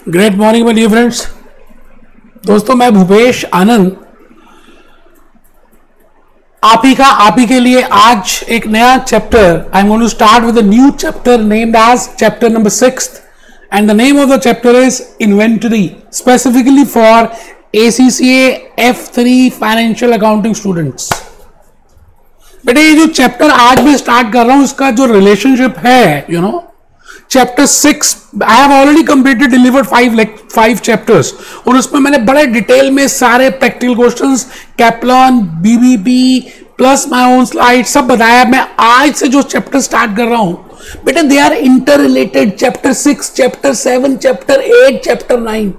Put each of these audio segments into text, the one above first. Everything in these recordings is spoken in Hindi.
Great morning my dear friends. दोस्तों, मैं भूपेश आनंद आप ही के लिए आज एक नया chapter I am going to start with a new chapter named as chapter number 6 and the name of the chapter is inventory, specifically for ACCA F3 financial accounting students. बेटे, ये जो चैप्टर आज मैं स्टार्ट कर रहा हूं इसका जो रिलेशनशिप है chapter 6 I have already completed delivered 5 chapters और उसमें मैंने बड़े डिटेल में सारे practical questions, Kaplan, BBP plus my own slide सब बताया। मैं आज से जो चैप्टर स्टार्ट कर रहा हूं बेटे, they are interrelated. Chapter 6, chapter 7, chapter 8, chapter 9।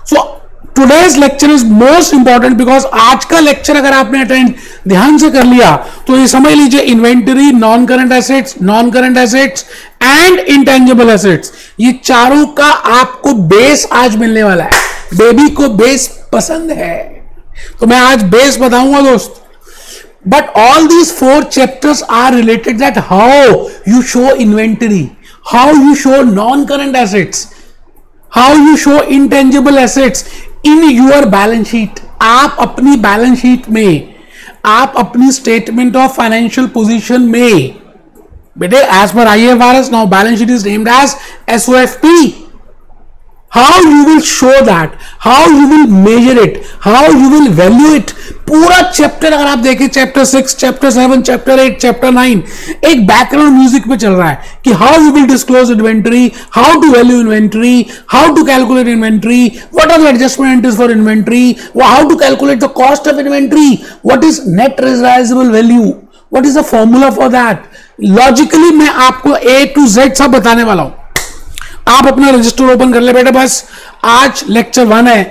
So today's lecture is most important because आज का लेक्चर अगर आपने अटेंड ध्यान से कर लिया तो ये समझ लीजिए inventory, non current assets and intangible assets, ये चारों का आपको बेस आज मिलने वाला है। बेबी को बेस पसंद है तो मैं आज बेस बताऊंगा दोस्त। But all these 4 chapters are related that how you show inventory, how you show non current assets, how you show intangible assets in your balance sheet. आप अपनी बैलेंस शीट में, आप अपनी स्टेटमेंट ऑफ फाइनेंशियल पोजीशन में बेटे, as per IFRS now balance sheet is named as SOFP। How you will show that, how you will measure it, how you will value it, पूरा चैप्टर अगर आप देखें, चैप्टर 6, चैप्टर 7, चैप्टर 8, चैप्टर 9 एक बैकग्राउंड म्यूजिक पे चल रहा है कि how you will disclose inventory, how to value inventory, how to calculate inventory, what are the adjustment entries for inventory, how to calculate the cost of inventory, what is net realisable value, what is the formula for that. Logically मैं आपको A to Z सब बताने वाला हूं। आप अपना रजिस्टर ओपन कर ले बेटा। बस आज लेक्चर 1 है,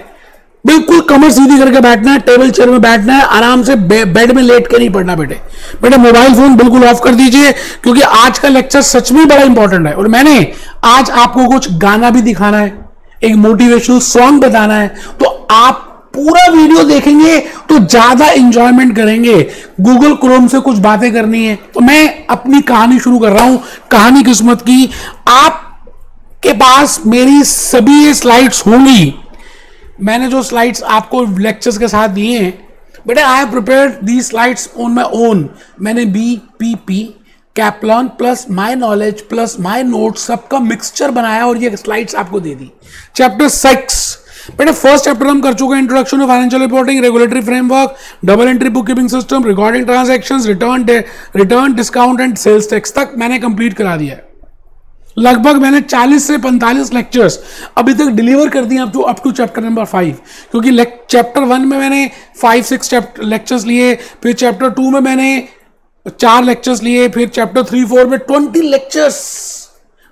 बिल्कुल कमर सीधी करके बैठना है, टेबल चेयर में बैठना है, आराम से बेड में लेट के नहीं पढ़ना बेटे। मोबाइल फोन बिल्कुल ऑफ कर दीजिए क्योंकि आज का लेक्चर सच में बड़ा इंपॉर्टेंट है। और मैंने आज आपको कुछ गाना भी दिखाना है, एक मोटिवेशनल सॉन्ग बताना है, तो आप पूरा वीडियो देखेंगे तो ज्यादा इंजॉयमेंट करेंगे। गूगल क्रोम से कुछ बातें करनी है तो मैं अपनी कहानी शुरू कर रहा हूं, कहानी किस्मत की। आप के पास मेरी सभी स्लाइड्स होंगी। मैंने जो स्लाइड्स आपको लेक्चर्स के साथ दिए हैं बेटा, I have prepared the slides on my own. मैंने BPP, Kaplan plus my knowledge plus my notes सबका मिक्सचर बनाया और ये स्लाइड्स आपको दे दी। चैप्टर 6 बेटा, फर्स्ट चैप्टर हम कर चुके हैं, introduction of financial reporting, regulatory framework, double entry book keeping system, recording transactions, return discount and sales tax तक मैंने कंप्लीट करा दिया है। लगभग मैंने 40 से 45 लेक्चर्स अभी तक डिलीवर कर दिए अप टू चैप्टर नंबर 5, क्योंकि चैप्टर 1 में मैंने 5-6 लेक्चर्स लिए, फिर चैप्टर 2 में मैंने 4 लेक्चर्स लिए, फिर चैप्टर 3-4 में 20 लेक्चर्स।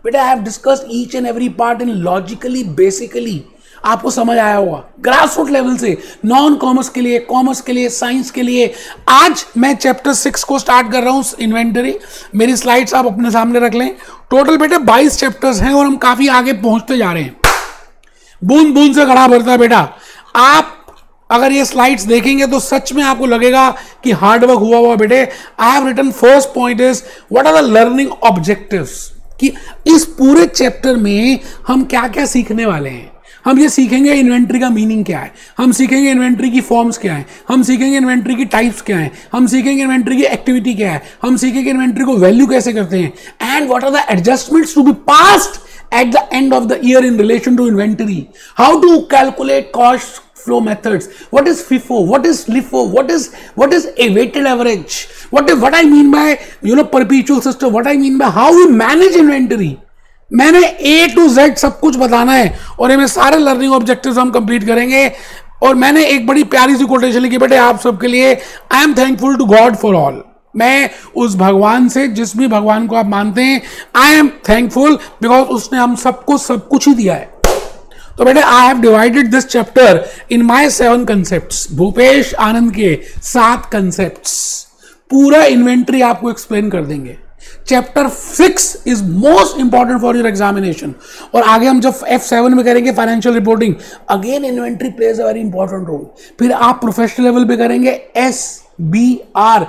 बेटा, I have discussed each and every part in logically, basically आपको समझ आया होगा, ग्रास रूट लेवल से, नॉन कॉमर्स के लिए, कॉमर्स के लिए, साइंस के लिए। आज मैं चैप्टर 6 को स्टार्ट कर रहा हूं, इन्वेंटरी। मेरी स्लाइड्स आप अपने सामने रख लें। टोटल बेटे 22 चैप्टर्स हैं और हम काफी आगे पहुंचते जा रहे हैं। बूंद बूंद से घड़ा भरता है बेटा। आप अगर ये स्लाइड्स देखेंगे तो सच में आपको लगेगा कि हार्डवर्क हुआ बेटे। I have written first point is what are the learning objectives, कि इस पूरे चैप्टर में हम क्या क्या सीखने वाले हैं। हम ये सीखेंगे इन्वेंट्री का मीनिंग क्या है, हम सीखेंगे इन्वेंट्री की फॉर्म्स क्या है, हम सीखेंगे इन्वेंट्री की टाइप्स क्या है, हम सीखेंगे इन्वेंट्री की एक्टिविटी क्या है, हम सीखेंगे इन्वेंट्री को वैल्यू कैसे करते हैं, and what are the adjustments to be passed at the end of the year in relation to inventory, how to calculate cost flow methods, what is FIFO, what is LIFO, what is a weighted average, what I mean by perpetual system, what I mean by how we manage inventory। मैंने A to Z सब कुछ बताना है और ये सारे लर्निंग ऑब्जेक्टिव्स हम कंप्लीट करेंगे। और मैंने एक बड़ी प्यारी सी कोटेशन लिखी बेटे आप सबके लिए, I am thankful to God for all. मैं उस भगवान से, जिस भी भगवान को आप मानते हैं, आई एम थैंकफुल बिकॉज उसने हम सबको सब कुछ ही दिया है। तो बेटे, I have divided this chapter in my 7 concepts. Bhupesh Anand के 7 कंसेप्ट्स, पूरा इन्वेंट्री आपको एक्सप्लेन कर देंगे। Chapter 6 is most important for your examination. और आगे हम जब F7 में करेंगे financial reporting, again inventory plays a very important role. फिर आप प्रोफेशनल लेवल पे करेंगे SBR,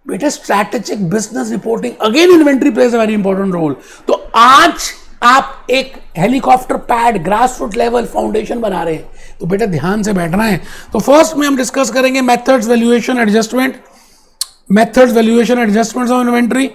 बेटा strategic business reporting, again inventory plays a very important role. तो आज आप एक helicopter pad grass root level foundation बना रहे हैं, तो बेटा ध्यान से बैठना है। तो फर्स्ट में हम डिस्कस करेंगे methods valuation adjustment, methods valuation adjustments of inventory,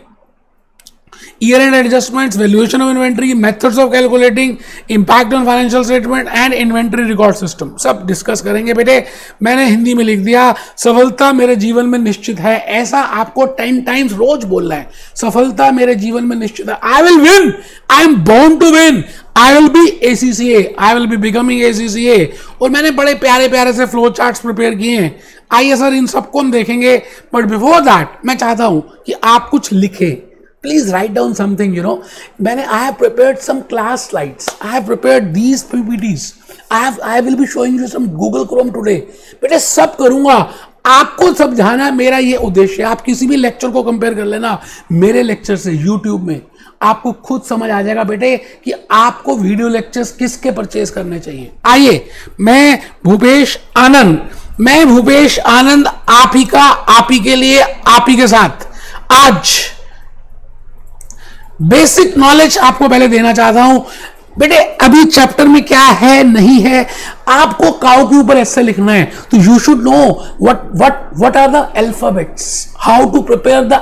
year end adjustments, valuation of inventory, methods of calculating, impact on financial statement and inventory record system, सब डिस्कस करेंगे बेटे। मैंने हिंदी में लिख दिया, सफलता मेरे जीवन में निश्चित है, ऐसा आपको 10 टाइम्स रोज बोलना है। सफलता मेरे जीवन में निश्चित है, I will win, I am born to win, I will be ACCA, I will be becoming ACCA। और मैंने बड़े प्यारे प्यारे से फ्लो चार्ट्स प्रिपेयर किए हैं, आइए सर इन सबको हम देखेंगे। बट बिफोर दैट मैं चाहता हूं कि आप कुछ लिखें, please write down something, you know. I have prepared some class slides. I have prepared these PPTs. I will be showing you some Google Chrome today. बेटे सब करूंगा, आपको समझाना मेरा ये उद्देश्य है। आप किसी भी लेक्चर को कंपेयर कर लेना मेरे लेक्चर से YouTube में, आपको खुद समझ आ जाएगा बेटे कि आपको वीडियो लेक्चर्स किसके परचेज करने चाहिए। आइए, मैं भूपेश आनंद आप ही के लिए, आप ही के साथ आज बेसिक नॉलेज आपको पहले देना चाहता हूं। बेटे अभी चैप्टर में क्या है नहीं है, आपको काउ के ऊपर ऐसे लिखना है, तो you should know what are the alphabets, how to prepare the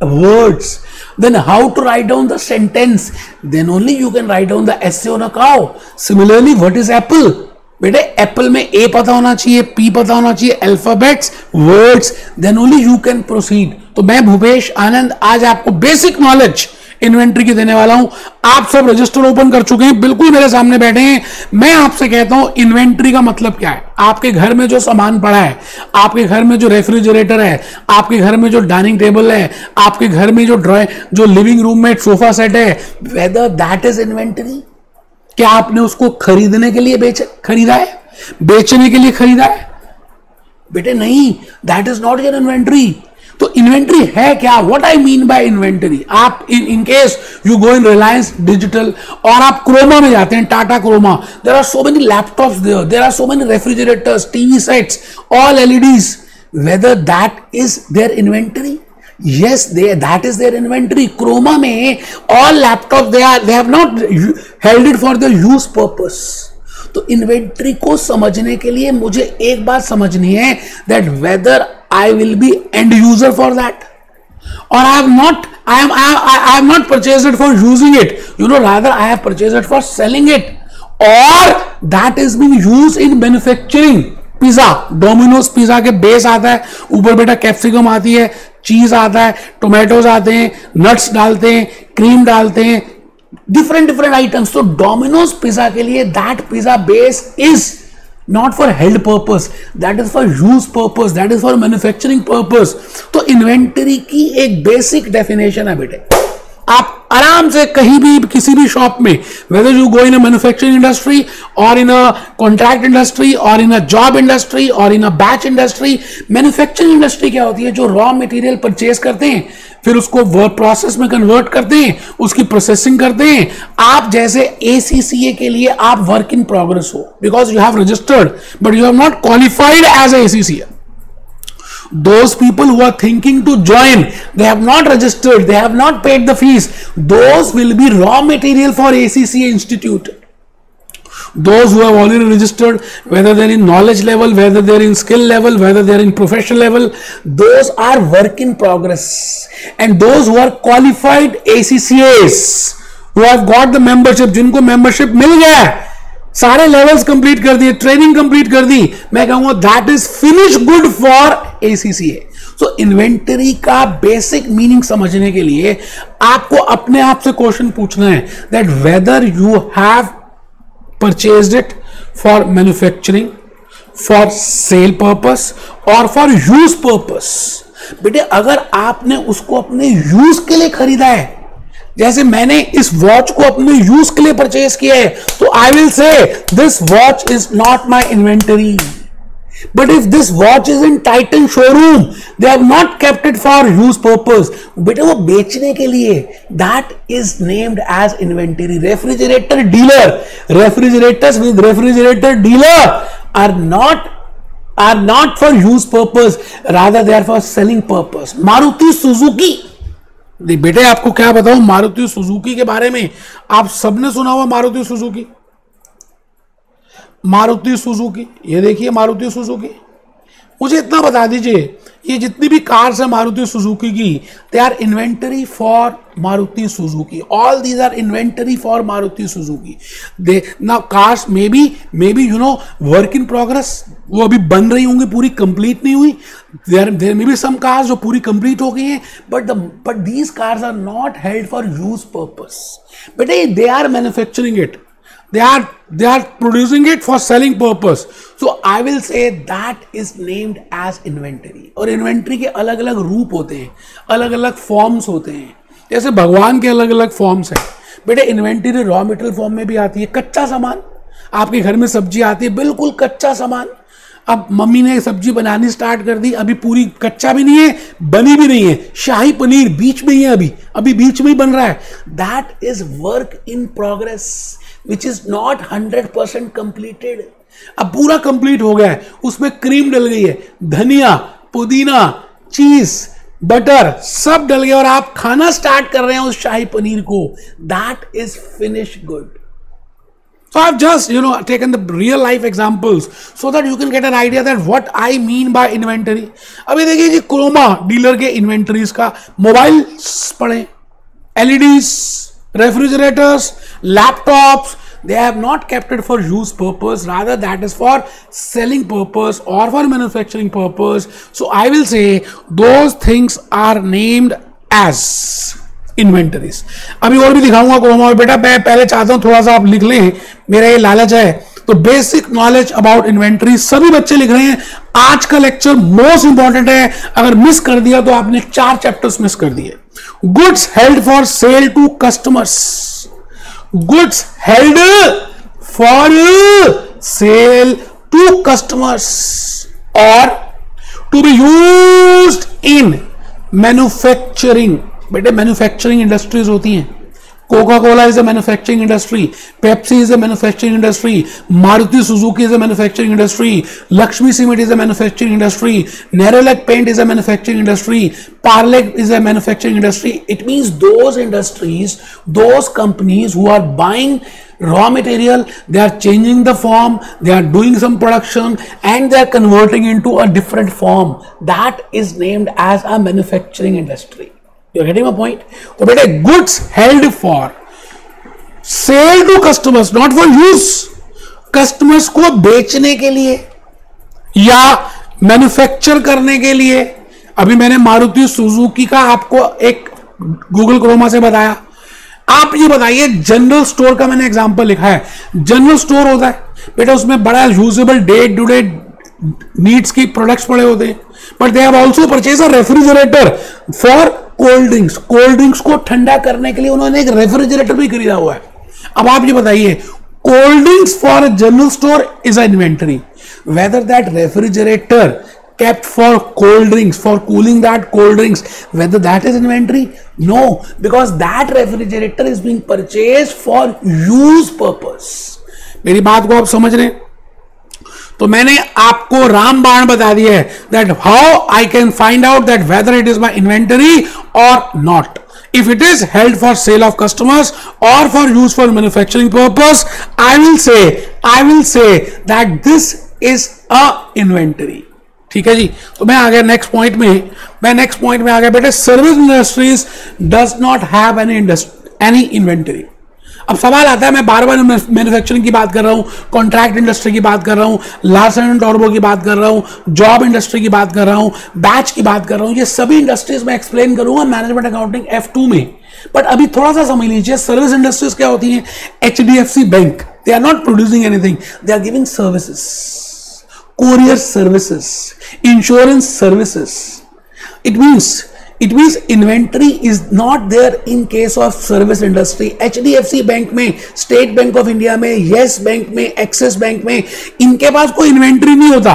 words, then how to write down the sentence, then only you can write down the essay on a cow. Similarly, what is apple? बेटे एप्पल में ए पता होना चाहिए, पी पता होना चाहिए, alphabets, words, then only you can proceed. तो मैं भूपेश आनंद आज आपको बेसिक नॉलेज इन्वेंट्री की देने वाला हूं। आप सब रजिस्टर ओपन कर चुके हैं, बिल्कुल मेरे सामने बैठे हैं। मैं आपसे कहता हूं इन्वेंट्री का मतलब क्या है। आपके घर में जो सामान पड़ा है, आपके घर में जो रेफ्रिजरेटर है, आपके घर में जो डाइनिंग टेबल है, आपके घर में जो लिविंग रूम में सोफा सेट है, वेदर दैट इज इन्वेंट्री। क्या आपने उसको खरीदने के लिए खरीदा है, बेचने के लिए खरीदा है? बेटे नहीं, that is not your inventory. तो इन्वेंट्री है क्या? What I mean by inventory, आप in case you go in Reliance Digital और आप क्रोमा में जाते हैं, Tata Croma, there are so many laptops there are so many refrigerators, TV sets, all LEDs, whether that is their inventory? Yes, that is their inventory. Chroma में all laptop they have not held it for their use purpose. तो इन्वेंट्री को समझने के लिए मुझे एक बात समझनी है, that whether I will be end user for that or I have not purchased it for using it. You know, rather I have purchased it for selling it, or that is being used in manufacturing. Pizza, Domino's pizza के बेस आता है, ऊपर बेटा कैप्सिकम आती है, चीज आता है, टोमेटोज आते हैं, नट्स डालते हैं, क्रीम डालते हैं, डिफरेंट आइटम्स। तो डोमिनोज पिज्जा के लिए that pizza base is not for health purpose, that is for use purpose, that is for manufacturing purpose. तो इन्वेंटरी की एक बेसिक डेफिनेशन है बेटे, आप आराम से कहीं भी किसी भी शॉप में, whether you go in a manufacturing industry or in a contract industry or in a job industry or in a batch industry, manufacturing industry क्या होती है? जो रॉ मटेरियल परचेज करते हैं, फिर उसको वर्क प्रोसेस में कन्वर्ट करते हैं, उसकी प्रोसेसिंग करते हैं। आप जैसे ACCA के लिए आप वर्क इन प्रोग्रेस हो, because you have registered but you have not qualified as ACCA. Those people who are thinking to join, they have not registered, they have not paid the fees, those will be raw material for ACCA Institute. Those who have already registered, whether they're in knowledge level, whether they're in skill level, whether they're in professional level, those are work in progress. And those who are qualified ACCAs, who have got the membership, जिनको membership मिल गया, सारे लेवल्स कंप्लीट कर दिए, ट्रेनिंग कंप्लीट कर दी, मैं कहूंगा that is finish good for ACCA. So inventory का बेसिक मीनिंग समझने के लिए आपको अपने आप से क्वेश्चन पूछना है that whether you have purchased it for manufacturing, for sale purpose और फॉर यूज पर्पस. बेटे अगर आपने उसको अपने यूज के लिए खरीदा है, जैसे मैंने इस वॉच को अपने यूज के लिए परचेज किया है, तो I will say this watch is not my inventory. But if this watch is in Titan showroom, they have not kept it for use purpose, बेटे वो बेचने के लिए, that is named as inventory. Refrigerator dealer, refrigerators with refrigerator dealer are not for use purpose, rather they are for selling purpose. Maruti Suzuki, बेटे आपको क्या बताऊं मारुति सुजुकी के बारे में, आप सबने सुना हुआ मारुति सुजुकी, मारुति सुजुकी, ये देखिए मारुति सुजुकी। मुझे इतना बता दीजिए, ये जितनी भी कार्स है मारुति सुजुकी की, they are inventory for Maruti Suzuki, all these are inventory for Maruti Suzuki. They now cars may be you know work in progress, वो अभी बन रही होंगी, पूरी कंप्लीट नहीं हुई। There may be some cars जो पूरी कंप्लीट हो गई हैं, but these cars are not held for use purpose. बेटे they are manufacturing it, they are producing it for selling purpose, so I will say that is named as inventory। और इन्वेंट्री के अलग अलग रूप होते हैं, अलग अलग फॉर्म्स होते हैं, जैसे भगवान के अलग अलग फॉर्म्स हैं। बेटे इन्वेंट्री रॉ मटेरियल फॉर्म में भी आती है, कच्चा सामान, आपके घर में सब्जी आती है बिल्कुल कच्चा सामान, अब मम्मी ने सब्जी बनानी स्टार्ट कर दी, अभी पूरी कच्चा भी नहीं है, बनी भी नहीं है, शाही पनीर बीच में ही है, अभी बीच में ही बन रहा है, that is work in progress which is not 100% completed। अब पूरा कंप्लीट हो गया है, उसमें क्रीम डल गई है, धनिया, पुदीना, चीज, बटर सब डल गया और आप खाना स्टार्ट कर रहे हैं उस शाही पनीर को, that is finish good. So I've just taken the real life examples so that you can get an idea that what I mean by inventory। अभी देखिए जी क्रोमा डीलर के इन्वेंटरीज का, मोबाइल पड़े, LEDs, refrigerators, laptops, they have not kept it for use purpose, rather that is for selling purpose or for manufacturing purpose, so I will say those things are named as inventories। अभी और भी दिखाऊंगा क्रोमा। बेटा मैं पहले चाहता हूं थोड़ा सा आप लिख लें, मेरा ये लालच है, तो बेसिक नॉलेज अबाउट इन्वेंटरी सभी बच्चे लिख रहे हैं। आज का लेक्चर मोस्ट इंपॉर्टेंट है, अगर मिस कर दिया तो आपने 4 चैप्टर्स मिस कर दिए। Goods held for sale to customers, goods held for sale to customers और to be used in manufacturing. बेटे मैन्युफैक्चरिंग इंडस्ट्रीज होती हैं, Coca Cola is a manufacturing industry, Pepsi is a manufacturing industry, Maruti Suzuki is a manufacturing industry, Lakshmi Cement is a manufacturing industry, Nerolac Paint is a manufacturing industry, Parlec is a manufacturing industry। It means those industries, those companies who are buying raw material, they are changing the form, they are doing some production and they are converting into a different form, that is named as a manufacturing industry। You're getting my point? तो बेटे goods held for sale to customers, not for use, customers को बेचने के लिए या मैन्युफैक्चर करने के लिए। अभी मैंने मारुति सुजुकी का आपको एक गूगल क्रोमा से बताया। आप ये बताइए, जनरल स्टोर का मैंने एग्जांपल लिखा है, जनरल स्टोर होता है बेटा, उसमें बड़ा usable day to day needs की प्रोडक्ट्स पड़े होते हैं, but they have also purchase a refrigerator for cold drinks, cold drinks को ठंडा करने के लिए उन्होंने एक रेफ्रिजरेटर भी खरीदा हुआ है। अब आप ये बताइए, cold drinks for a general store is a inventory, whether that refrigerator kept for cold drinks, for cooling that cold drinks, whether that is inventory? No, because that refrigerator is being purchased for use purpose। मेरी बात को आप समझ रहे हैं? तो मैंने आपको रामबाण बता दिया है that how I can find out that whether it is my inventory or not। If it is held for sale of customers or for use for manufacturing purpose, I will say that this is a inventory। ठीक है जी। तो मैं आ गया नेक्स्ट पॉइंट में, आ गया बेटे, service industries does not have any inventory. अब सवाल आता है, मैं बार बार मैन्युफैक्चरिंग की बात कर रहा हूं, कॉन्ट्रैक्ट इंडस्ट्री की बात कर रहा हूं, लार्सन एंड टॉर्बो की बात कर रहा हूं, जॉब इंडस्ट्री की बात कर रहा हूं, बैच की बात कर रहा हूं, ये सभी इंडस्ट्रीज में एक्सप्लेन करूंगा मैनेजमेंट अकाउंटिंग F2 में। बट अभी थोड़ा सा समझ लीजिए, सर्विस इंडस्ट्रीज क्या होती है? HDFC bank, they are not producing anything, they are giving services, courier services, insurance services। It means inventory is not there in case of service industry। HDFC bank में, स्टेट बैंक ऑफ इंडिया में, येस बैंक में, एक्सिस बैंक में, इनके पास कोई इन्वेंट्री नहीं होता,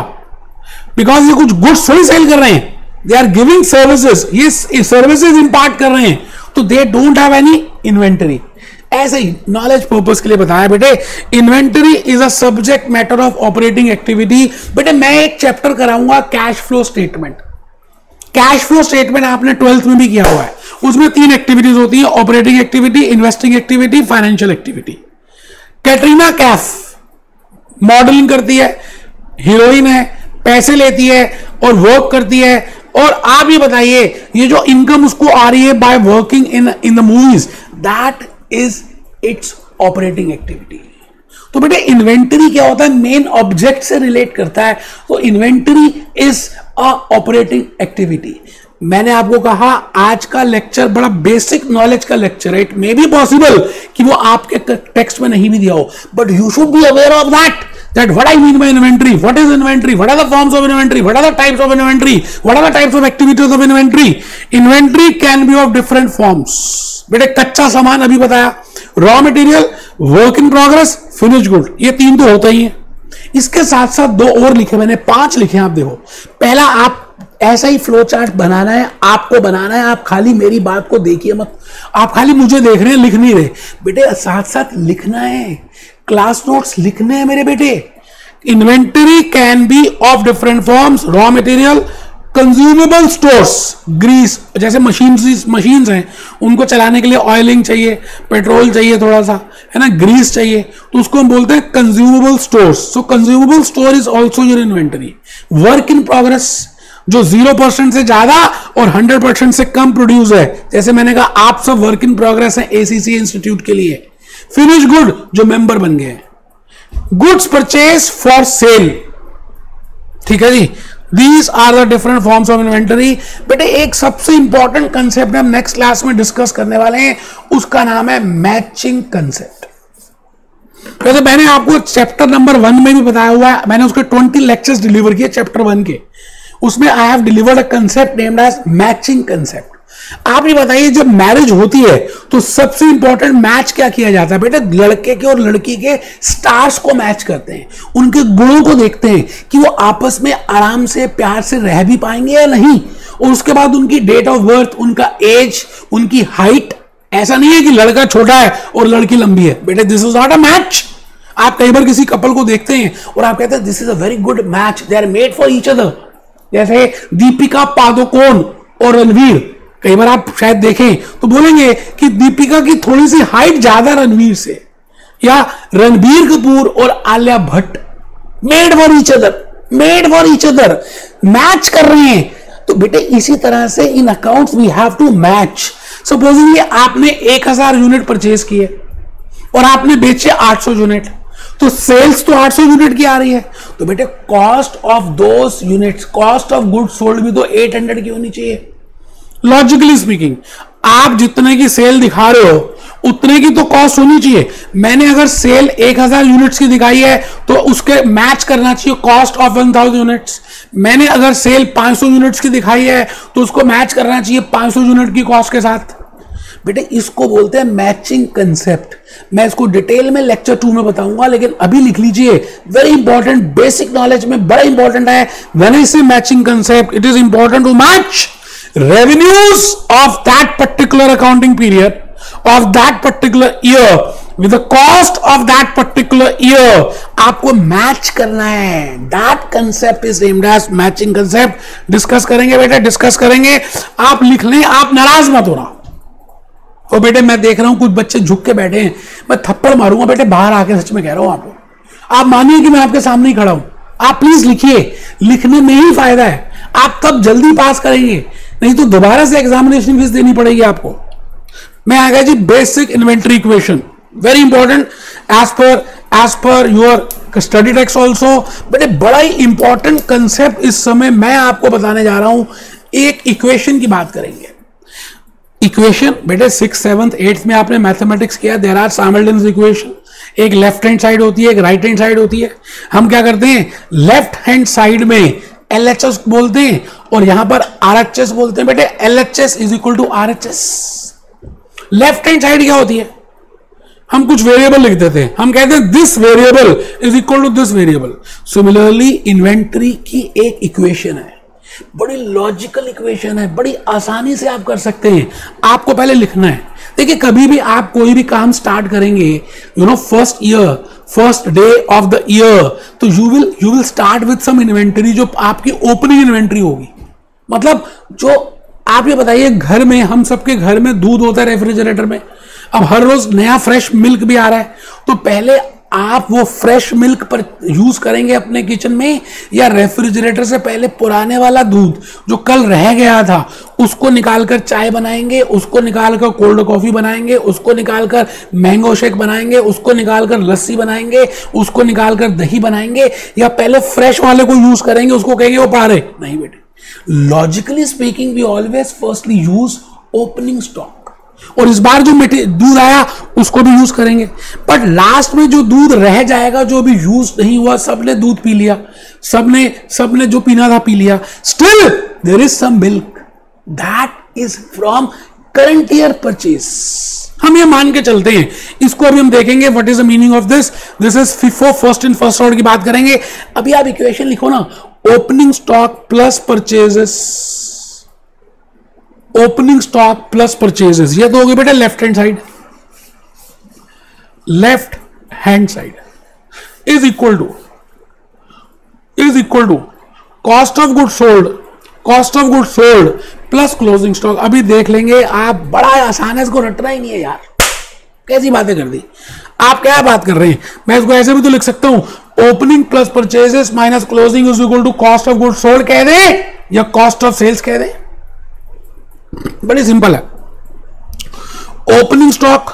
बिकॉज ये कुछ गुड्स थोड़ी सेल कर रहे हैं, दे आर गिविंग सर्विसेज, ये सर्विसेज इंपार्ट कर रहे हैं, तो they don't have any inventory. ऐसे ही नॉलेज पर्पस के लिए बताया बेटे, inventory is a subject matter of operating activity. बेटे मैं एक चैप्टर कराऊंगा cash flow statement. Cash flow statement आपने 12th में भी किया हुआ है, उसमें 3 एक्टिविटीज होती है, operating activity, investing activity, financial activity. Katrina Kaif modelling करती है, हीरोइन है, पैसे लेती है और वर्क करती है, और आप ये बताइए ये जो इनकम उसको आ रही है by working in the movies, that is it's operating activity. तो बेटे इन्वेंटरी क्या होता है, मेन ऑब्जेक्ट से रिलेट करता है, तो inventory is a operating activity. मैंने आपको कहा आज का लेक्चर बड़ा बेसिक नॉलेज का लेक्चर है, इट मे बी पॉसिबल कि वो आपके टेक्स्ट में नहीं भी दिया हो, but you should be aware of that what I mean by inventory, what is inventory, what are the forms of inventory, what are the types of inventory, what are the types of activities of inventory. Inventory can be of different forms. बेटे कच्चा सामान अभी बताया, raw material, work in progress, finish good, ये 3 तो होता ही है। इसके साथ साथ 2 और लिखे मैंने, 5 लिखे आप देखो। पहला, आप ऐसा ही फ्लो चार्ट बनाना है, आपको बनाना है, आप खाली मेरी बात को देखिए मत, आप खाली मुझे देख रहे हैं, लिख नहीं रहे बेटे, साथ साथ लिखना है, क्लास नोट्स लिखने हैं मेरे बेटे। Inventory can be of different forms, raw material, consumable stores, grease, जैसे मशीन्स हैं उनको चलाने के लिए ऑयलिंग चाहिए, पेट्रोल चाहिए थोड़ा सा, है ना, ग्रीस चाहिए, तो उसको हम बोलते हैं consumable stores. So consumable store is also your inventory. Work in progress जो 0% से ज्यादा और 100% से कम प्रोड्यूस है, जैसे मैंने कहा आप सब वर्क इन प्रोग्रेस है एसीसी इंस्टीट्यूट के लिए। फिनिश गुड जो मेंबर बन गए, गुड्स परचेज फॉर सेल, ठीक है जी, these are the different forms of inventory. बेटे एक सबसे इंपॉर्टेंट कंसेप्ट हम नेक्स्ट क्लास में डिस्कस करने वाले हैं, उसका नाम है मैचिंग कंसेप्ट। वैसे मैंने आपको चैप्टर नंबर 1 में भी बताया हुआ है, मैंने उसके 20 लेक्चर्स डिलीवर किए चैप्टर 1 के, उसमें I have delivered a concept named as matching concept. आप ये बताइए जब मैरिज होती है तो सबसे इंपॉर्टेंट मैच क्या किया जाता है बेटे, लड़के के और लड़की के स्टार्स को मैच करते हैं, उनके गुणों को देखते हैं कि वो आपस में आराम से प्यार से रह भी पाएंगे या नहीं, और उसके बाद उनकी डेट ऑफ बर्थ, उनका एज, उनकी हाइट। ऐसा नहीं है कि लड़का छोटा है और लड़की लंबी है बेटे, this is not a match. आप कई बार किसी कपल को देखते हैं और आप कहते हैं this is a very good match, they are made for each other, जैसे दीपिका पादुकोण और रणवीर। कई बार आप शायद देखें तो बोलेंगे कि दीपिका की थोड़ी सी हाइट ज्यादा रणवीर से, या रणबीर कपूर और Alia Bhatt made for each other, made for each other, match कर रहे हैं। तो बेटे इसी तरह से in accounts we have to match. Supposingly आपने 1000 यूनिट परचेज किए और आपने बेचे 800 यूनिट, तो सेल्स तो 800 यूनिट की आ रही है, तो बेटे cost of those units, cost of goods sold भी तो 800 की होनी चाहिए। लॉजिकली स्पीकिंग आप जितने की सेल दिखा रहे हो उतने की तो कॉस्ट होनी चाहिए। मैंने अगर सेल 1000 यूनिट्स की दिखाई है तो उसके मैच करना चाहिए कॉस्ट ऑफ 1000 यूनिट्स। मैंने अगर सेल 500 यूनिट्स की दिखाई है तो उसको मैच करना चाहिए 500 यूनिट की कॉस्ट के साथ। बेटे इसको बोलते हैं मैचिंग कंसेप्ट। मैं इसको डिटेल में लेक्चर 2 में बताऊंगा, लेकिन अभी लिख लीजिए, वेरी इंपॉर्टेंट, बेसिक नॉलेज में बड़ा इंपॉर्टेंट है। When I say matching concept, it is important to match revenues of that particular accounting period of that particular year with the cost of that particular year, आपको मैच करना है। that concept is named as matching concept। Discuss करेंगे बेटे, डिस्कस करेंगे, आप लिख लें, आप नाराज मत होना। और बेटे मैं देख रहा हूं कुछ बच्चे झुक के बैठे हैं, मैं थप्पड़ मारूंगा बेटे बाहर आके, सच में कह रहा हूं आपको। आप मानिए कि मैं आपके सामने ही खड़ा हूं, आप प्लीज लिखिए, लिखने में ही फायदा है, आप तब जल्दी पास करेंगे, नहीं तो दोबारा से एग्जामिनेशन फीस देनी पड़ेगी आपको। मैं आ गया जी basic inventory equation, very important as per your study text also. But बड़ा ही इंपॉर्टेंट कंसेप्ट इस समय मैं आपको बताने जा रहा हूं। एक इक्वेशन की बात करेंगे। इक्वेशन बेटे 6th 7th 8th में आपने मैथमेटिक्स किया, देयर आर साइमल्टेनियस इक्वेशन। एक लेफ्ट हैंड साइड होती है, एक राइट हैंड साइड होती है। हम क्या करते हैं, लेफ्ट हैंड साइड में LHS बोलते हैं और यहां पर RHS बोलते हैं। बेटे LHS is equal to RHS। Left hand side क्या होती है, हम कुछ वेरिएबल लिख देते हैं, हम कहते हैं this variable is equal to this variable. Similarly inventory की एक इक्वेशन है, बड़ी लॉजिकल इक्वेशन है, बड़ी आसानी से आप कर सकते हैं। आपको पहले लिखना है। देखिए कभी भी आप कोई भी काम स्टार्ट करेंगे, first year, first day of the year, तो you will start with some inventory, जो आपकी ओपनिंग इन्वेंटरी होगी। मतलब जो आप ये बताइए, घर में हम सबके घर में दूध होता है रेफ्रिजरेटर में, अब हर रोज नया फ्रेश मिल्क भी आ रहा है, तो पहले आप वो फ्रेश मिल्क पर यूज करेंगे अपने किचन में, या रेफ्रिजरेटर से पहले पुराने वाला दूध जो कल रह गया था उसको निकालकर चाय बनाएंगे, उसको निकालकर कोल्ड कॉफी बनाएंगे, उसको निकालकर मैंगो शेक बनाएंगे, उसको निकालकर लस्सी बनाएंगे, उसको निकालकर दही बनाएंगे, या पहले फ्रेश वाले को यूज करेंगे, उसको कहेंगे वो पारे? नहीं बेटे, logically speaking we always firstly use opening stock, और इस बार जो दूध आया उसको भी यूज करेंगे, बट लास्ट में जो दूध रह जाएगा, जो भी यूज नहीं हुआ, सबने दूध पी लिया, सबने जो पीना था पी लिया, still there is some milk that is from current year purchase. हम ये मान के चलते हैं, इसको अभी हम देखेंगे what is the meaning of this. This is FIFO, first in first out की बात करेंगे। अभी आप इक्वेशन लिखो ना, opening stock plus purchases, opening stock plus purchases, ये तो होगी बेटा left hand side, left hand side is equal to cost of good sold, cost of good sold plus closing stock. अभी देख लेंगे आप, बड़ा आसान है, इसको रटना ही नहीं है यार, कैसी बातें कर दी आप, क्या बात कर रहे हैं। मैं इसको ऐसे भी तो लिख सकता हूं, opening plus purchases minus closing is equal to cost of good sold कह दे, या कॉस्ट ऑफ सेल्स कह दे, बड़ी सिंपल है। Opening stock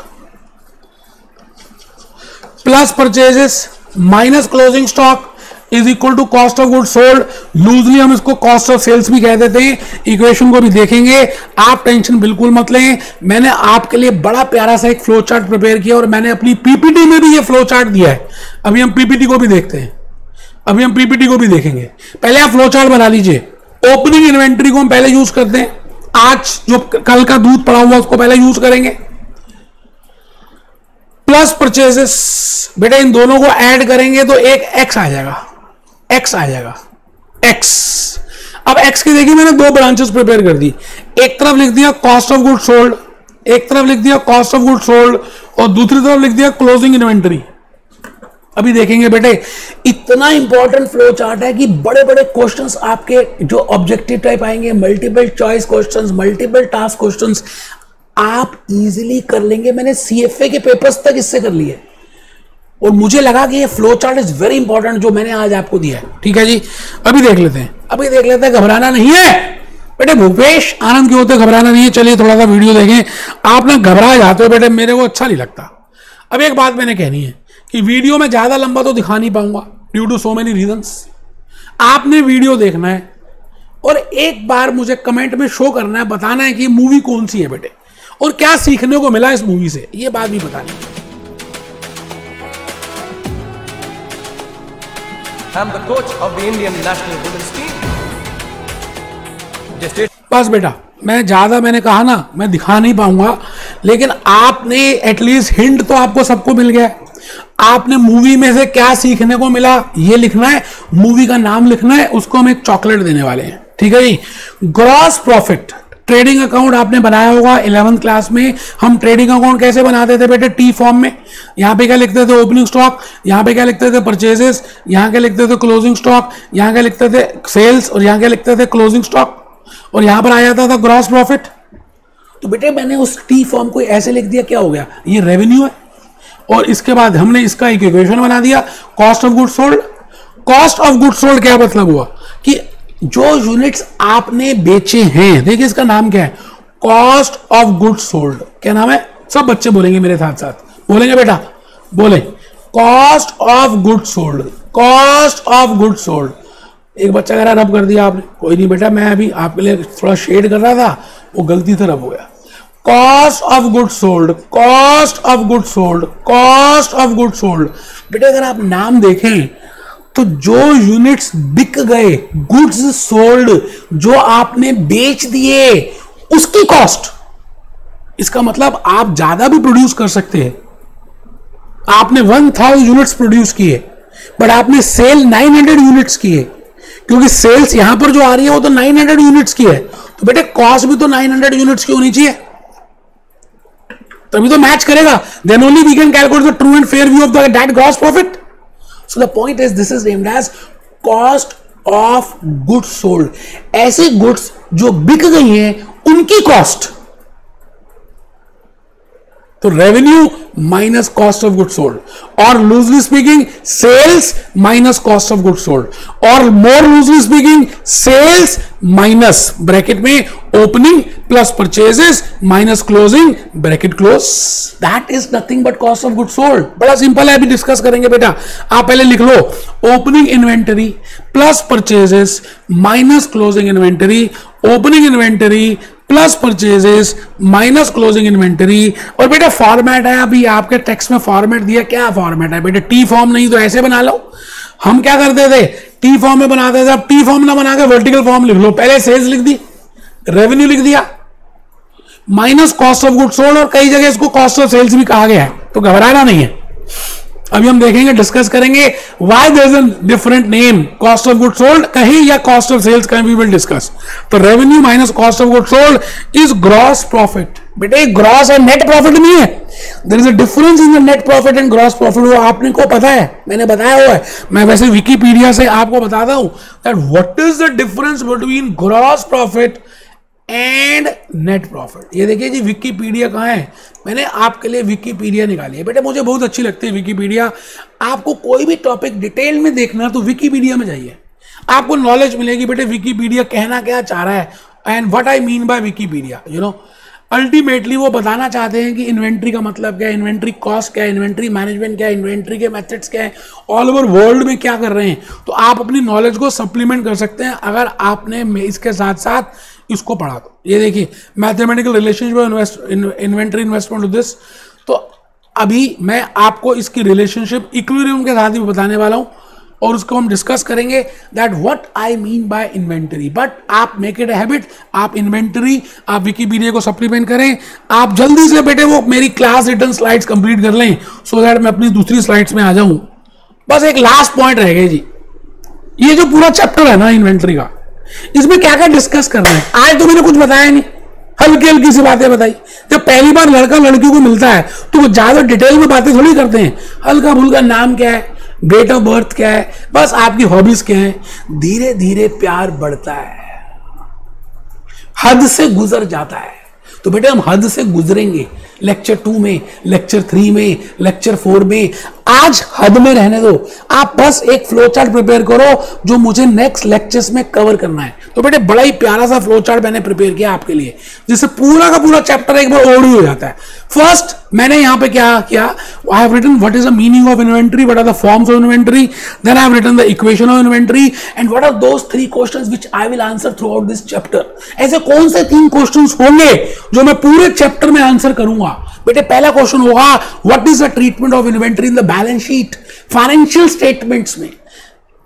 plus purchases minus closing stock is equal to cost of good sold, loosely हम इसको कॉस्ट ऑफ सेल्स भी कह देते हैं। इक्वेशन को भी देखेंगे, आप टेंशन बिल्कुल मत लें, मैंने आपके लिए बड़ा प्यारा सा एक फ्लो चार्ट प्रिपेयर किया, और मैंने अपनी पीपीटी में भी ये फ्लो चार्ट दिया है। अभी हम पीपीटी को भी देखते हैं, अभी हम पीपीटी को भी देखेंगे। पहले आप फ्लो चार्ट बना लीजिए। ओपनिंग इन्वेंट्री को हम पहले यूज करते हैं, आज जो कल का दूध पड़ा हुआ उसको पहले यूज करेंगे, प्लस परचेजेस, बेटा इन दोनों को ऐड करेंगे तो एक एक्स आ जाएगा, एक्स आ जाएगा, एक्स। अब एक्स की देखिए मैंने दो ब्रांचेस प्रिपेयर कर दी, एक तरफ लिख दिया कॉस्ट ऑफ गुड सोल्ड, एक तरफ लिख दिया कॉस्ट ऑफ गुड सोल्ड, और दूसरी तरफ लिख दिया क्लोजिंग इन्वेंटरी। अभी देखेंगे बेटे, इतना इंपॉर्टेंट फ्लो चार्ट है कि बड़े बड़े क्वेश्चंस आपके जो ऑब्जेक्टिव टाइप आएंगे, multiple choice questions, multiple task questions, आप इजीली कर लेंगे। मैंने CFA के पेपर्स तक इससे कर लिए, और मुझे लगा कि ये flow chart is very important जो मैंने आज आपको दिया है। ठीक है जी, अभी देख लेते हैं, अभी देख लेते हैं। घबराना नहीं है बेटे, भूपेश आनंद क्यों होते, घबराना नहीं है। चलिए थोड़ा सा वीडियो देखें। आप ना घबरा जाते हो बेटे, मेरे को अच्छा नहीं लगता। अब एक बात मैंने कहनी है कि वीडियो में ज्यादा लंबा तो दिखा नहीं पाऊंगा due to so many reasons. आपने वीडियो देखना है और एक बार मुझे कमेंट में शो करना है, बताना है कि मूवी कौन सी है बेटे, और क्या सीखने को मिला इस मूवी से, ये बात भी बतानी है। I'm the coach of the Indian national women's team. बस बेटा, मैंने कहा ना, मैं दिखा नहीं पाऊंगा, लेकिन आपने एटलीस्ट हिंट तो आपको सबको मिल गया। आपने मूवी में से क्या सीखने को मिला ये लिखना है, मूवी का नाम लिखना है, उसको हम एक चॉकलेट देने वाले हैं। ठीक है जी। ग्रॉस प्रॉफिट ट्रेडिंग अकाउंट आपने बनाया होगा 11th क्लास में। हम ट्रेडिंग अकाउंट कैसे बनाते थे बेटे, टी फॉर्म में। यहां पे क्या लिखते थे, ओपनिंग स्टॉक, यहां पे क्या लिखते थे, परचेजेस, यहां क्या लिखते थे, क्लोजिंग स्टॉक, यहां क्या लिखते थे, सेल्स, और यहां क्या लिखते थे, क्लोजिंग स्टॉक, और यहां पर आ जाता था ग्रॉस प्रॉफिट। तो बेटे मैंने उस टी फॉर्म को ऐसे लिख दिया, क्या हो गया, ये रेवेन्यू है, और इसके बाद हमने इसका एक इक्वेशन बना दिया, cost of good sold. Cost of good sold क्या मतलब हुआ कि जो यूनिट्स आपने बेचे हैं, देखिए इसका नाम क्या है, कॉस्ट ऑफ गुड सोल्ड। क्या नाम है, सब बच्चे बोलेंगे मेरे साथ साथ, बोलेंगे बेटा, बोले cost of good sold, cost of good sold. एक बच्चा कह रहा रब कर दिया आपने, कोई नहीं बेटा, मैं अभी आपके लिए थोड़ा शेड कर रहा था, वो गलती से रब हो गया। Cost of good sold, cost of good sold, cost of good sold. बेटा अगर आप नाम देखें तो जो यूनिट्स बिक गए, गुड्स सोल्ड, जो आपने बेच दिए, उसकी कॉस्ट। इसका मतलब आप ज्यादा भी प्रोड्यूस कर सकते हैं। आपने 1000 यूनिट्स प्रोड्यूस किए, बट आपने सेल 900 यूनिट्स किए, क्योंकि सेल्स यहां पर जो आ रही है वो तो 900 यूनिट्स की है, तो बेटे कॉस्ट भी तो 900 यूनिट्स की होनी चाहिए, तभी तो मैच करेगा। Then only we can calculate the true and fair view of that gross profit. So the point is, this is named as cost of goods sold, ऐसे गुड्स जो बिक गई हैं उनकी कॉस्ट। तो revenue minus cost of good sold, और loosely speaking sales minus cost of good sold, और more loosely speaking sales minus bracket में opening plus purchases minus closing bracket close, that is nothing but cost of good sold. बड़ा सिंपल है, अभी डिस्कस करेंगे बेटा। आप पहले लिख लो opening inventory plus purchases minus closing inventory, opening inventory plus purchases minus closing inventory. और बेटा फॉर्मेट है, अभी आपके टेक्स्ट में फॉर्मेट दिया, क्या फॉर्मेट है बेटा? टी फॉर्म नहीं तो ऐसे बना लो। हम क्या करते थे, टी फॉर्म में बनाते थे, अब टी फॉर्म ना बना के वर्टिकल फॉर्म लिख लो। पहले सेल्स लिख दी, रेवेन्यू लिख दिया, minus cost of good sold, और कई जगह इसको कॉस्ट ऑफ सेल्स भी कहा गया है, तो घबराना नहीं है। अभी हम देखेंगे, डिस्कस करेंगे why there is a different name, cost of good sold कहीं या कॉस्ट ऑफ सेल्स कहीं, वी विल डिस्कस। तो revenue minus cost of good sold is gross profit. बेटे ग्रॉस और नेट प्रॉफिट नहीं है, there is a difference in the net profit and gross profit. वो आपने को पता है, मैंने बताया हुआ है, मैं वैसे विकीपीडिया से आपको बताता हूं that what is the difference between gross profit and net profit. ये देखिए जी विकीपीडिया कहाँ है, मैंने आपके लिए विकीपीडिया निकाली है। बेटे मुझे बहुत अच्छी लगती है विकीपीडिया। आपको कोई भी टॉपिक डिटेल में देखना तो विकीपीडिया में जाइए, आपको नॉलेज मिलेगी बेटे विकीपीडिया कहना क्या चाह रहा है and what I mean bye Wikipedia. You know ultimately वो बताना चाहते हैं कि इन्वेंट्री का मतलब क्या है, इन्वेंट्री कॉस्ट क्या है, इन्वेंट्री मैनेजमेंट क्या है, इन्वेंट्री के मेथड्स क्या है, ऑल ओवर वर्ल्ड में क्या कर रहे हैं। तो आप अपनी नॉलेज को सप्लीमेंट कर सकते हैं अगर आपने इसके साथ साथ इसको पढ़ा। तो ये देखिए mathematical relationship inventory investment to this. तो अभी मैं आपको इसकी रिलेशनशिप इक्विलिब्रियम के साथ ही बताने वाला हूं, और उसको हम डिस्कस करेंगे that what I mean bye inventory. But आप मेक इट अ हैबिट, आप इन्वेंटरी, आप विकीपीडिया को सप्लीमेंट करें। आप जल्दी से बेटे वो मेरी क्लास रिटर्न स्लाइड्स कंप्लीट कर लें सो दैट मैं अपनी दूसरी स्लाइड्स में आ जाऊं। बस एक लास्ट पॉइंट रह गया जी, ये जो पूरा चैप्टर है ना इन्वेंटरी का, इसमें क्या क्या डिस्कस करना है। आज तो मैंने कुछ बताया नहीं, हल्की हल्की सी बातें बताई। जब पहली बार लड़का लड़की को मिलता है तो वो ज्यादा डिटेल में बातें थोड़ी करते हैं, हल्का फुल्का नाम क्या है, डेट ऑफ बर्थ क्या है, बस आपकी हॉबीज क्या है। धीरे धीरे प्यार बढ़ता है, हद से गुजर जाता है। तो बेटे हम हद से गुजरेंगे लेक्चर 2 में, लेक्चर 3 में, लेक्चर 4 में। आज हद में रहने दो, आप बस एक फ्लो चार्ट प्रिपेयर करो जो मुझे नेक्स्ट लेक्चर्स में कवर करना है। तो बेटे बड़ा ही प्यारा सा फ्लो चार्ट मैंने प्रिपेयर किया आपके लिए, जिससे पूरा का पूरा चैप्टर एक बार ओवरव्यू हो जाता है। फर्स्ट मैंने यहां पे क्या किया, I have written what is the meaning of inventory, what are the forms of inventory, then I have written the equation of inventory and what are those 3 questions which I will answer throughout this chapter. ऐसे कौन से 3 क्वेश्चंस होंगे जो मैं पूरे चैप्टर में आंसर करूंगा। बेटे पहला क्वेश्चन होगा what is the treatment of inventory in the balance sheet, financial statements में,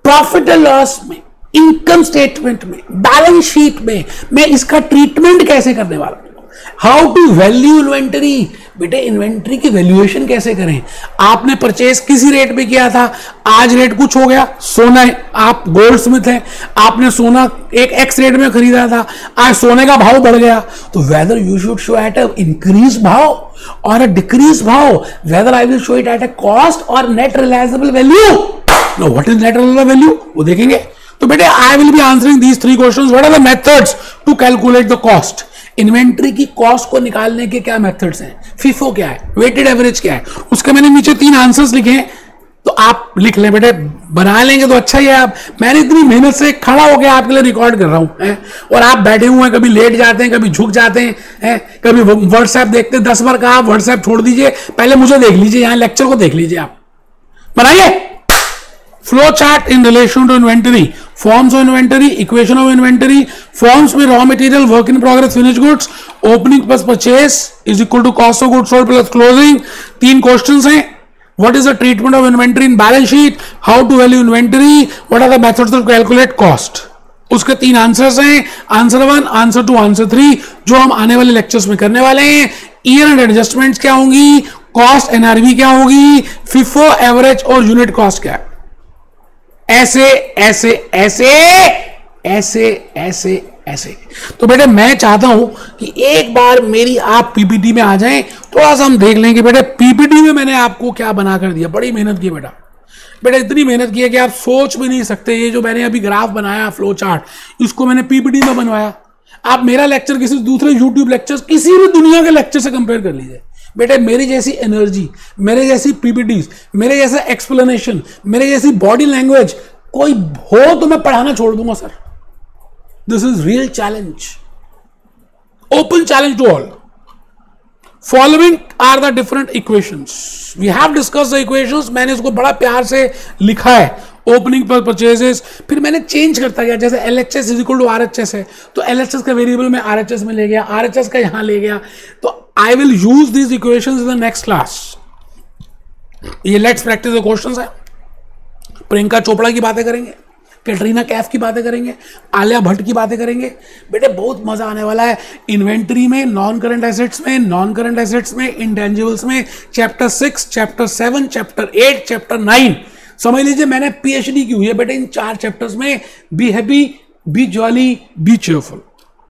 प्रॉफिट एंड लॉस में, इनकम स्टेटमेंट में, बैलेंस शीट में मैं इसका ट्रीटमेंट कैसे करने वाला हूं। हाउ टू वैल्यू इन्वेंटरी, बेटे इन्वेंटरी की वैल्यूएशन कैसे करें। आपने परचेज किसी रेट पे किया था, आज रेट कुछ हो गया, सोना है, आप गोल्ड स्मिथ है, आपने सोना एक एक्स रेट में खरीदा था, आज सोने का भाव बढ़ गया, तो whether you should show at a increase भाव और अ डिक्रीज भाव, whether I will show it at a cost और net realisable value. Know what is net realisable value, वो देखेंगे। तो बेटे I will be answering these 3 questions. What are the methods to calculate the cost, inventory की कॉस्ट को निकालने के क्या मेथड्स हैं, फीफो क्या है, वेटेड एवरेज क्या है, उसके मैंने नीचे 3 आंसर्स लिखे हैं, तो आप लिख लें बेटे, बना लेंगे तो अच्छा ही है। आप मैंने इतनी मेहनत से खड़ा होकर आपके लिए रिकॉर्ड कर रहा हूं और आप बैठे हुए हैं, कभी लेट जाते हैं, कभी झुक जाते हैं, कभी व्हाट्सएप देखते हैं। 10 बार कहा व्हाट्सएप छोड़ दीजिए, पहले मुझे देख लीजिए, यहां लेक्चर को देख लीजिए। आप बनाइए flow chart in relation to inventory, forms of inventory, equation of inventory, forms में raw material, work in progress, finish goods, opening plus purchase is equal to cost of goods sold plus closing. 3 questions हैं, what is the treatment of inventory in balance sheet, how to value inventory, what are the methods to calculate cost. उसके 3 आंसर्स हैं, आंसर 1, आंसर 2, आंसर 3, जो हम आने वाले लेक्चर्स में करने वाले हैं। ईयर एंड एडजस्टमेंट्स क्या होंगी, कॉस्ट एनआरवी क्या होगी, फिफो एवरेज और यूनिट कॉस्ट क्या है। ऐसे ऐसे ऐसे ऐसे ऐसे ऐसे। तो बेटे मैं चाहता हूं कि एक बार मेरी आप पीपीटी में आ जाएं, थोड़ा सा हम देख लेंगे। बेटे पीपीटी में मैंने आपको क्या बनाकर दिया, बड़ी मेहनत की बेटा। बेटा इतनी मेहनत की है कि आप सोच भी नहीं सकते। ये जो मैंने अभी ग्राफ बनाया फ्लो चार्ट, इसको मैंने पीपीटी में बनवाया। आप मेरा लेक्चर किसी दूसरे यूट्यूब लेक्चर, किसी भी दुनिया के लेक्चर से कंपेयर कर लीजिए, बेटे मेरी जैसी एनर्जी, मेरे जैसी पीपीटीज, मेरे जैसा एक्सप्लेनेशन, मेरे जैसी बॉडी लैंग्वेज कोई हो तो मैं पढ़ाना छोड़ दूंगा sir. This is real challenge, open challenge to all. Following are the different equations, we have discuss the equations. मैंने इसको बड़ा प्यार से लिखा है, ओपनिंग पर परचेजेस, फिर मैंने चेंज करता गया। जैसे LHS is equal to RHS है, तो LHS का वेरिएबल में RHS में ले गया, RHS का यहां ले गया। तो I will use this equations in the next class. ये लेट्स प्रैक्टिस द क्वेश्चंस है। प्रियंका चोपड़ा की बातें करेंगे, कैटरीना कैफ की बातें करेंगे, आलिया भट्ट की बातें करेंगे। बेटे बहुत मजा आने वाला है। इन्वेंटरी में, नॉन करंट एसेट्स में, नॉन करंट एसेट्स में, इंटेंजिबल्स में, चैप्टर 6, चैप्टर 7, चैप्टर 8, चैप्टर 9। समझ लीजिए मैंने PhD की हुई है बेटे इन 4 चैप्टर्स में। Be happy, B jolly, B cheerful.